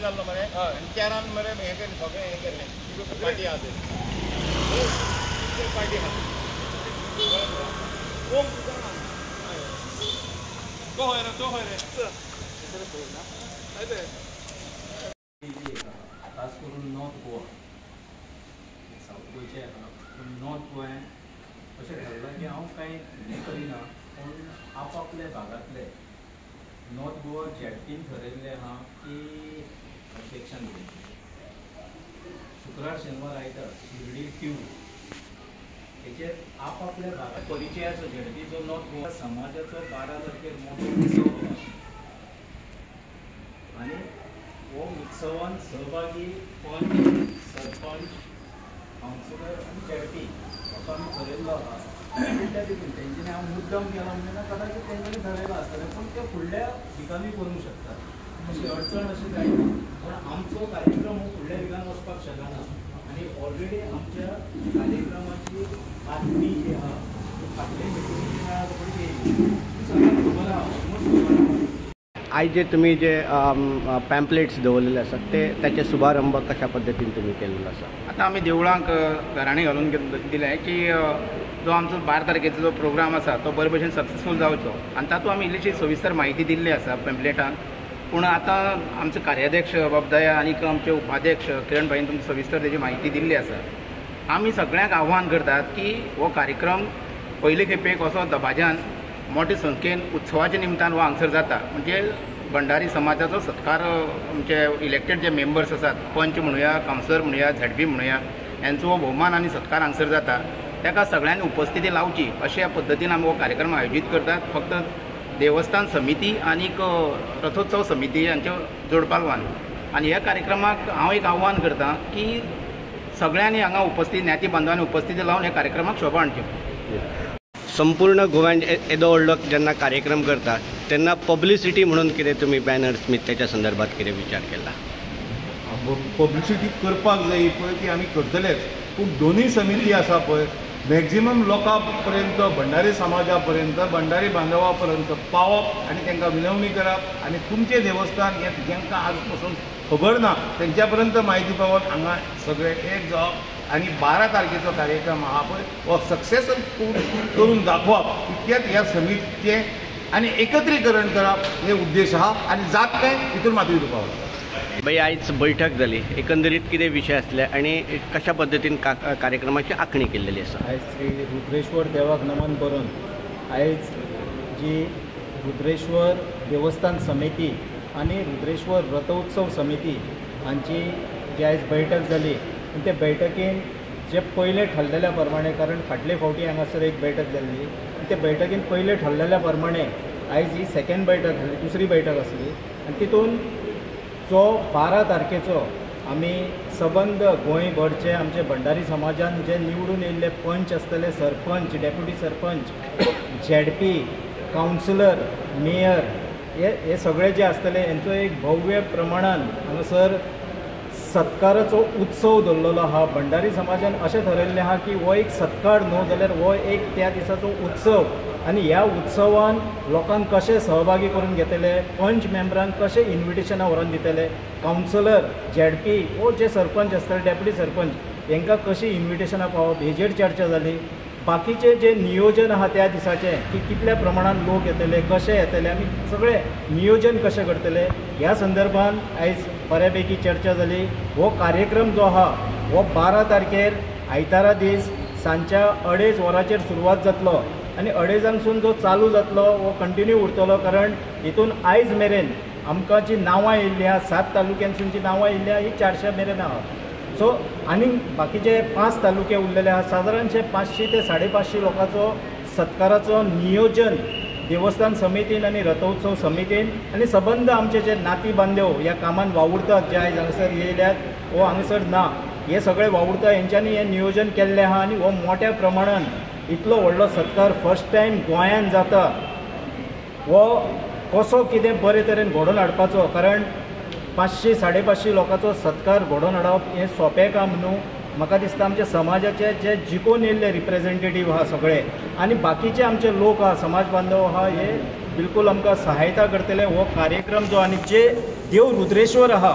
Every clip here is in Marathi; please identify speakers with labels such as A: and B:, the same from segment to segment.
A: जाल्लो मरे आनी चारान मरे हें केलें सगळें हें केलें पार्टी आहा पार्टी आहा तो खंय रे
B: खास करून नॉर्थ गोवा साऊथ गोयचे नॉर्थ गोंयान अशें ठरलां की हांव कांय हें करिना पूण आपआपल्या भागांतले नॉर्थ गोवा जेडपीन ठरयल्लें आहा की इलेक्शन घेवचें शुक्रार शेनवार आयतार शिर्डी ट्यूब हेचेर आपआपल्या भागात परिचयाचो जेडपीचो नॉर्थ गोवा समाजाचो 12 तारखेर मोठो उत्सव आनी वो उत्सवान सहभागी पंच सरपंच कावन्सिलर आनी जेडपी असो आमी ठरयल्लो आहा त्या देखून तेंच्यांनी हांव मुद्दम केला म्हणजे कदाचित तेंच्यांनी ठरयलां आसतलें पूण ते फुडल्या विकांनी करूंक शकतात अशी अडचण अशी जायना पूण आमचो कार्यक्रम हो फुडल्या विकान वचपाक शकना आनी ऑलरेडी आमच्या कार्यक्रमाची बातमी जी आहा फाटले मिटिंगेची सगळ्यांक खबर आहा ऑलमोस्ट खबर आहा
C: आज जे तुम्ही जे पॅम्पलेट्स दवरलेले आसात त्याचे शुभारंभ कशा पद्धतीन तुम्ही केलेलो आसा?
D: आता आमी देवळांक घराणी घालून दिलें की जो आमचो 12 तारखेचो जो प्रोग्राम आसा तो बरे भशेन सक्सेसफूल जावचो आनी तातूंत आमी इल्लीशी सविस्तर म्हायती दिल्ली आसा पॅम्पलेटान पूण आतां आमचे कार्याध्यक्ष बाबदाया आनीक आमचे उपाध्यक्ष किरण भाईन तुमकां सविस्तर तेजी म्हायती दिल्ली आसा. आमी सगळ्यांक आव्हान करतात की हो कार्यक्रम पयले खेपेक असो दबाज्यान मोठे संख्येन उत्सवाच्या निमतान हो हांगसर जाता म्हणजे भंडारी समाजाचो सत्कार आमचे इलेक्टेड जे मेंबर्स आसात पंच म्हणुया कावन्सिलर म्हणुया झेडपी म्हणुया यांचो हो भोवमान आनी सत्कार हांगसर जाता ताका सगळ्यांनी उपस्थिती लावची अशे ह्या पद्दतीन आमी हो कार्यक्रम आयोजीत करतात. फक्त देवस्थान समिती आनीक रथोत्सव समिती यांचे जोडपालवान आनी ह्या कार्यक्रमाक हांव एक आव्हान करता की सगळ्यांनी हांगा उपस्थिती ज्ञाती बांधवांनी उपस्थिती लावन ह्या कार्यक्रमाक शोभा हाडची.
C: संपूर्ण गोव्यान येदो व्हडलो जेन्ना कार्यक्रम करतात तेन्ना पब्लिसिटी म्हणून कितें तुमी बॅनर्स त्याच्या संदर्भात कितें विचार केला?
A: पब्लिसिटी करपाक जाय पळय ती आमी करतलेच पूण दोनूय समिती आसा पळय मॅक्झिमम लोकां पर्यंत भंडारी समाजा पर्यंत भंडारी बांधवा पर्यंत पावप आनी तांकां विनवणी करप आनी तुमचें देवस्थान हें जेंकां आज पासून खबर ना तेंच्या पर्यंत म्हायती पावत हांगा सगळे एक जावप आनी 12 तारखेचो कार्यक्रम आहा पळय हो सक्सेस करून दाखोवप इतकेंच ह्या समितीचें आनी एकत्रीकरण करप हे उद्देश आहा आनी जात तें हितून मातूय पावता.
C: भाई आयज बैठक जाली एकंदरीत कितें विशय आसले आनी कशा पद्दतीन कार्यक्रमाची आंखणी केल्ली आसा?
E: आयज श्री रुद्रेश्वर देवाक नमन करून आयज जी रुद्रेश्वर देवस्थान समिती आनी रुद्रेश्वर रथोत्सव समिती हांची जी आयज बैठक जाली आनी ते बैठकीन जे पयले ठरलेल्या प्रमाणे कारण फाटले फावटी हांगासर एक बैठक जाल्ली आनी ते बैठकीन पयले ठरलेल्या प्रमाणे आयज ही सेकंड बैठक जाली दुसरी बैठक आसली आनी तितून जो 12 तारखेचो आमी सबंद गोंयभरचे आमचे भंडारी समाजान जे निवडून येयल्ले पंच आसतले sarpanch deputy sarpanch ZP councillor mayor हे सगळे जे आसतले हेंचो एक भव्य प्रमाणान हांगासर सत्काराचो उत्सव दवरलेलो आहा. भंडारी समाजान अशें ठरयल्लें आहा की हो एक सत्कार न्हू जाल्यार हो एक त्या दिसाचो उत्सव आनी ह्या उत्सवान लोकांक कशें सहभागी करून घेतले पंच मेंबरांक कशें इन्विटेशनां व्हरून दितले कावन्सिलर झेडपी वो जे सरपंच आसतले डेप्युटी सरपंच हांकां कशी इन्विटेशनां पावप हेजेर चर्चा जाली. बाकीचे जे नियोजन आहा त्या दिसाचें की कितल्या प्रमाणान लोक येतले कशे येतले आमी सगळे नियोजन कशें करतले ह्या संदर्भान आयज बऱ्यापैकी चर्चा जाली. हो कार्यक्रम जो आहा हो 12 तारखेर आयतारा दीस सांजच्या 2:30 वरांचेर सुरवात जातलो आनी 2:30 जो चालू जातलो वो कंटिन्यू उरतलो कारण हितून आयज मेरेन आमकां जी नांवां येयल्लीं आहा 7 तालुक्यांसून जी नांवां येयल्लीं आहा ही 400 मेरेन आहा. सो आनी बाकीचे 5 तालुके उरलेले आहा सादारणशे 500 ते 550 लोकांचो सत्काराचो नियोजन देवस्थान समितीन आनी रथोत्सव समितीन आनी सबंद आमचे जे नाती बांदव ह्या कामान वावुरतात जे आयज हांगासर येयल्यात वो हांगासर ना हे सगळे वावुरता हेंच्यांनी हें नियोजन केल्लें आहा आनी हो मोठ्या प्रमाणान इतलो व्हडलो सत्कार फर्स्ट टायम गोंयान जाता हो कसो कितें बरे तरेन घडोवन हाडपाचो कारण 500-550 लोकांचो सत्कार घडोवन हाडप हें सोंपें काम न्हू. म्हाका दिसता आमच्या समाजाचे जे जिखून येयल्ले रिप्रेझेंटेटीव आहा सगळे आनी बाकीचे आमचे लोक आहा समाज बांधव आहा हे बिलकूल आमकां सहायता करतले. हो कार्यक्रम जो आनी जे देव रुद्रेश्वर आहा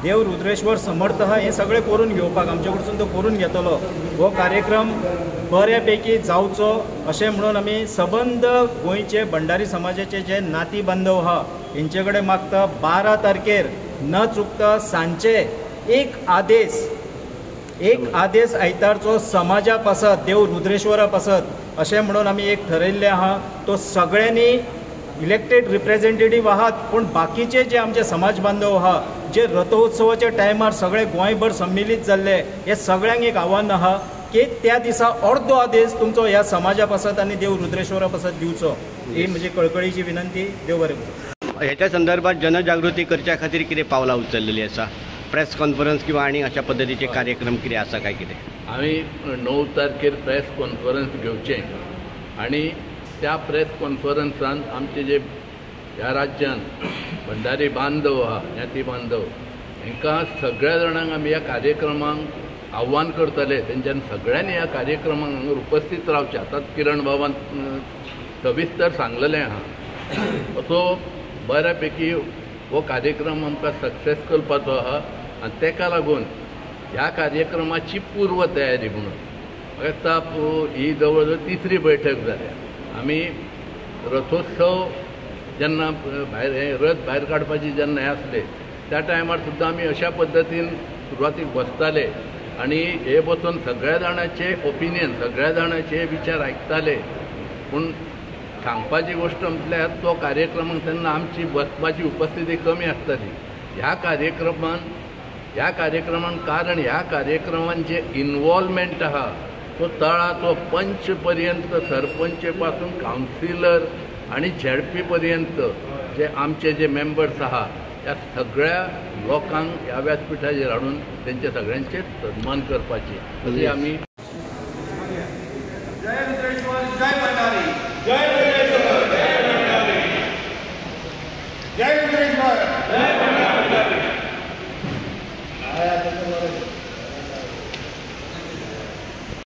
E: देव रुद्रेश्वर समर्थ आहा हे सगळें करून घेवपाक आमचे कडसून तो करून घेतलो. हो कार्यक्रम बऱ्यापैकी जावचो अशें म्हणून आमी सबंद गोंयचे भंडारी समाजाचे जे नाती बांधव आहा हेंचे कडेन मागता 12 तारखेर न चुकता सांजचे एक आदेश आयतारचो समाजा पासत देव रुद्रेश्वरा पासत अशें म्हणून आमी एक ठरयल्लें आहा. तो सगळ्यांनी इलेक्टेड रिप्रेझेंटेटिव्ह आहात पूण बाकीचे जे आमचे समाज बांधव आहा जे रथोत्सवाच्या टायमार सगळे गोंयभर सम्मिलीत जाल्ले हे सगळ्यांक एक आव्हान आहा की त्या दिसा अर्दो आदेश तुमचो ह्या समाजा पासत आनी देव रुद्रेश्वरा पासत दिवचो ही म्हजी कळकळीची विनंती. देव बरें करूं.
C: ह्याच्या संदर्भात जनजागृती करच्या खातीर कितें पावलां उचललेलीं आसा? प्रेस कॉन्फरन्स किंवा आनी अशा पद्दतीचे कार्यक्रम कितें आसा काय कितें?
F: आमी 9 तारखेर प्रेस कॉन्फरन्स घेवचें आनी त्या प्रेस कॉन्फरन्सान आमचे जे ह्या राज्यान भंडारी बांधव आहा ज्ञाती बांधव हांकां सगळ्या जाणांक आमी ह्या कार्यक्रमांक आव्हान करतले. तेंच्यान सगळ्यांनी ह्या कार्यक्रमांक हांगा उपस्थित रावचे. आतांच किरण बाबान सविस्तर सांगलेलें आहा. असो बऱ्यापैकी हो कार्यक्रम आमकां सक्सेस करपाचो आहा आनी तेका लागून ह्या कार्यक्रमाची पूर्व तयारी म्हणून म्हाका दिसता ही जवळ जवळ 3री बैठक जाल्या. आमी रथोत्सव जेन्ना रथ भायर काडपाची जेन्ना हें आसले त्या टायमार सुद्दां आमी अशा पद्दतीन सुरवातीक बसताले आनी हे बसून सगळ्या जाणांचे ओपिनियन सगळ्या जाणांचे विचार आयकताले. पूण सांगपाची गोष्ट म्हटल्यार तो कार्यक्रमाक तेन्ना आमची बसपाची उपस्थिती कमी आसताली. ह्या कार्यक्रमान कारण ह्या कार्यक्रमान जे इन्वॉल्वमेंट आहा तो तळा तो पंच पर्यंत सरपंच पासून कावन्सिलर आणि झेडपी पर्यंत जे आमचे जे मेंबर्स आहा त्या सगळ्या लोकांक ह्या व्यासपीठाचेर हाडून तेंचे सगळ्यांचे सन्मान करपाचे अशी आमी